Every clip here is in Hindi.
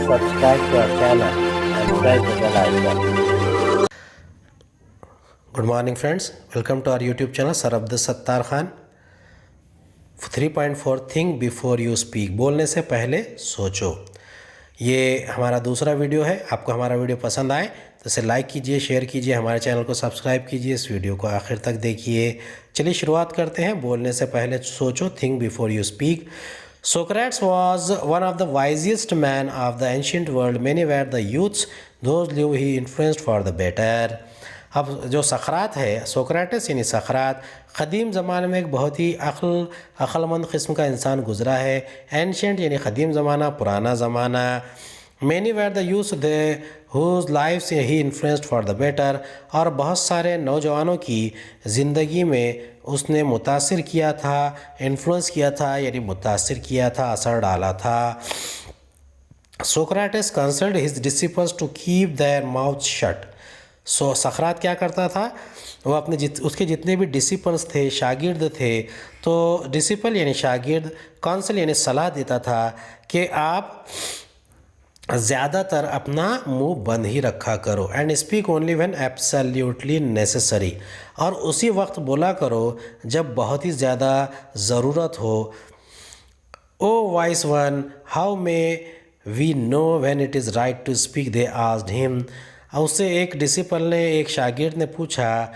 subscribe to our channel and press the bell icon. Good morning friends, welcome to our YouTube channel Sir Abdul Sattar Khan. 3.4 Think before you speak, बोलने से पहले सोचो। ये हमारा दूसरा वीडियो है। आपको हमारा वीडियो पसंद आए तो इसे लाइक कीजिए, शेयर कीजिए, हमारे चैनल को सब्सक्राइब कीजिए, इस वीडियो को आखिर तक देखिए। चलिए शुरुआत करते हैं। बोलने से पहले सोचो, think before you speak. Socrates was one of the wisest men of the ancient world. Many were the youths, those live he influenced for the better. अब जो सक़रात है, सोक्रेटिस यानी सक़रात, क़दीम ज़माने में एक बहुत ही अक़लमंद क़िस्म का इंसान गुज़रा है। एंशेंट यानी क़दीम ज़माना, पुराना ज़माना। Many were the youths they whose lives he influenced for the better. और बहुत सारे नौजवानों की ज़िंदगी में उसने मुतासिर किया था, इन्फ्लुएंस किया था यानी मुतासिर किया था, असर डाला था। Socrates counseled his disciples to keep their mouths shut. सक़रात क्या करता था, वो अपने उसके जितने भी डिसिपल्स थे, शागिर्द थे, तो डिसिपल यानी शागिर्द, काउंसिल यानी सलाह देता था कि आप ज़्यादातर अपना मुंह बंद ही रखा करो। And speak only when absolutely necessary, और उसी वक्त बोला करो जब बहुत ही ज़्यादा ज़रूरत हो। O wise one, how may we know when it is right to speak, they asked him. उससे एक डिसिपल ने, एक शागिर्द ने पूछा,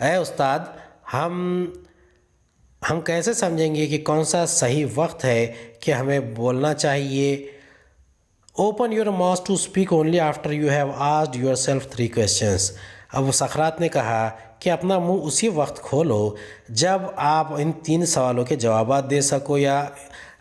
है उस्ताद, हम कैसे समझेंगे कि कौन सा सही वक्त है कि हमें बोलना चाहिए। Open your mouth to speak only after you have asked your self 3 questions. अब सक़रात ने कहा कि अपना मुंह उसी वक्त खोलो जब आप इन 3 सवालों के जवाब दे सको, या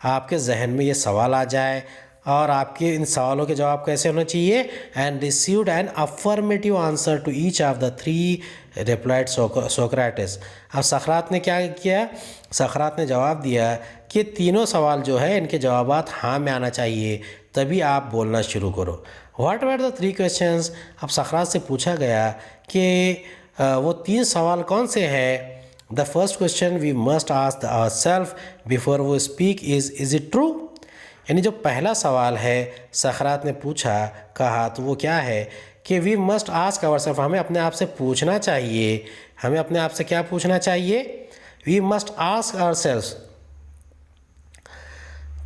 आपके जहन में ये सवाल आ जाए। और आपके इन सवालों के जवाब कैसे होना चाहिए। And received an affirmative answer to each of the 3 replied Socrates. अब सक़रात ने क्या किया, सक़रात ने जवाब दिया कि तीनों सवाल जो है इनके जवाबात हाँ में आना चाहिए, तभी आप बोलना शुरू करो। What were the 3 questions. अब सक़रात से पूछा गया कि वो 3 सवाल कौन से हैं। The first question we must ask ourselves before we speak is it true. यानी जो पहला सवाल है सक़रात ने कहा तो वो क्या है कि वी मस्ट आस्क आवरसेल्फ, हमें अपने आप से पूछना चाहिए। हमें अपने आप से क्या पूछना चाहिए, वी मस्ट आस्क आवरसेल्फ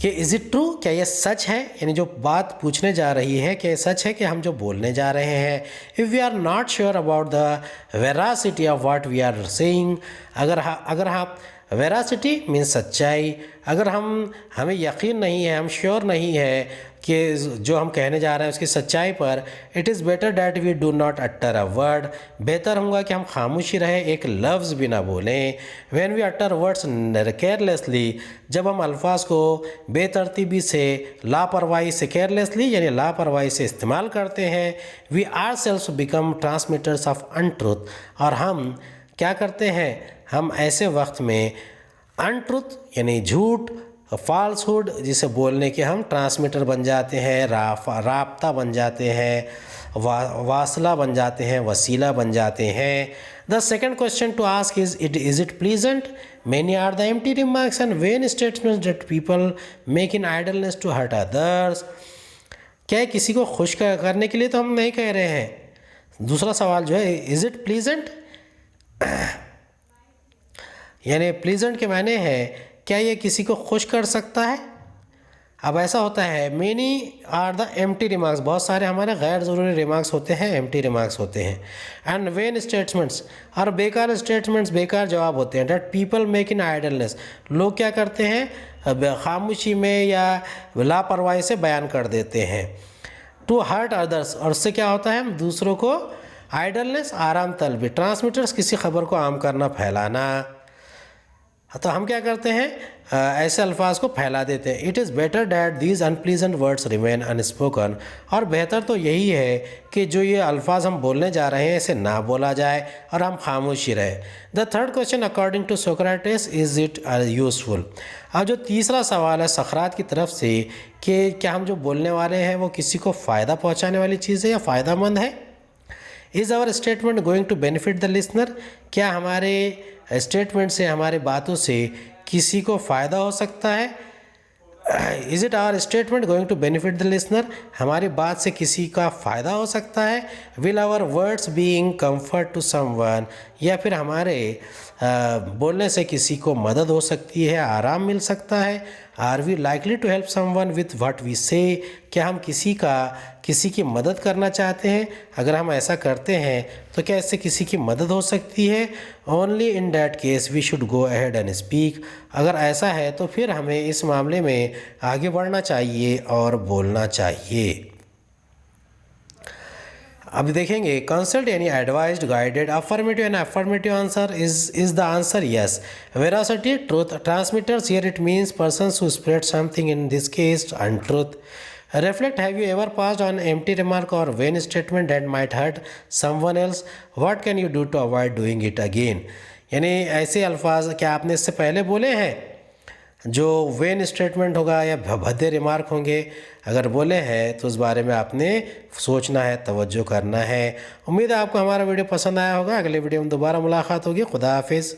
कि इज़ इट ट्रू, क्या ये सच है। यानी जो बात पूछने जा रही है क्या ये सच है कि हम जो बोलने जा रहे हैं। If we are not sure about the veracity of what we are saying, अगर हम वेरासिटी मीन्स सच्चाई, अगर हमें यकीन नहीं है, हम श्योर नहीं है कि जो हम कहने जा रहे हैं उसकी सच्चाई पर, it is better that we do not utter a word, बेहतर होगा कि हम खामोशी रहें, एक लफ्ज़ भी ना बोलें। When we utter words carelessly, जब हम अल्फाज को बेतरतीबी से, लापरवाही से, केयरलेसली यानी लापरवाही से इस्तेमाल करते हैं, we are self become transmitters of untruth, और हम क्या करते हैं, हम ऐसे वक्त में अनट्रुथ यानी झूठ, फॉल्सहुड जिसे बोलने के हम ट्रांसमीटर बन जाते हैं, राब्ता बन जाते हैं, वासला बन जाते हैं, वसीला बन जाते हैं। The second question to ask is it pleasant. Many are the empty remarks and vain statements that people make in idleness to hurt others. क्या किसी को खुश करने के लिए तो हम नहीं कह रहे हैं। दूसरा सवाल जो है, इज़ इट प्लीजेंट, यानी प्लीजेंट के माने हैं क्या ये किसी को खुश कर सकता है। अब ऐसा होता है, many are the empty remarks, बहुत सारे हमारे गैर ज़रूरी रिमार्क्स होते हैं, एम्प्टी रिमार्क्स होते हैं। एंड वेन स्टेटमेंट्स, और बेकार स्टेटमेंट्स, बेकार जवाब होते हैं। That people make in idleness, लोग क्या करते हैं, खामोशी में या लापरवाही से बयान कर देते हैं। टू हर्ट अदर्स, और उससे क्या होता है, हम दूसरों को, आइडलनेस आराम तलबी, ट्रांसमीटर्स किसी खबर को आम करना, फैलाना। तो हम क्या करते हैं, ऐसे अल्फाज को फैला देते हैं। It is better that these unpleasant words remain unspoken, और बेहतर तो यही है कि जो ये अल्फाज हम बोलने जा रहे हैं इसे ना बोला जाए और हम खामोशी रहे। The third question according to Socrates, is it useful. अब जो तीसरा सवाल है सक़रात की तरफ से कि क्या हम जो बोलने वाले हैं वो किसी को फ़ायदा पहुँचाने वाली चीज़ है या फ़ायदा मंद है। Is our statement going to benefit the listener, क्या हमारे स्टेटमेंट से, हमारे बातों से किसी को फ़ायदा हो सकता है। Is it our statement going to benefit the listener, हमारी बात से किसी का फ़ायदा हो सकता है। Will our words being comfort to someone, या फिर हमारे बोलने से किसी को मदद हो सकती है, आराम मिल सकता है। Are we likely to help someone with what we say, क्या हम किसी की मदद करना चाहते हैं? अगर हम ऐसा करते हैं तो क्या इससे किसी की मदद हो सकती है? Only in that case we should go ahead and speak, अगर ऐसा है तो फिर हमें इस मामले में आगे बढ़ना चाहिए और बोलना चाहिए। अब देखेंगे कंसल्ट यानी advised, guided. Affirmative and affirmative answer is the answer yes. Veracity truth, transmitters here it means persons who spread something, in this case untruth. Reflect, have you ever passed on empty remark or vain statement that might hurt someone else? What can you do to avoid doing it again? यानी ऐसे अल्फाज क्या आपने इससे पहले बोले हैं जो वेन स्टेटमेंट होगा या भद्दे रिमार्क होंगे? अगर बोले हैं तो उस बारे में आपने सोचना है, तवज्जो करना है। उम्मीद है आपको हमारा वीडियो पसंद आया होगा। अगले वीडियो में दोबारा मुलाकात होगी। खुदा हाफिज़।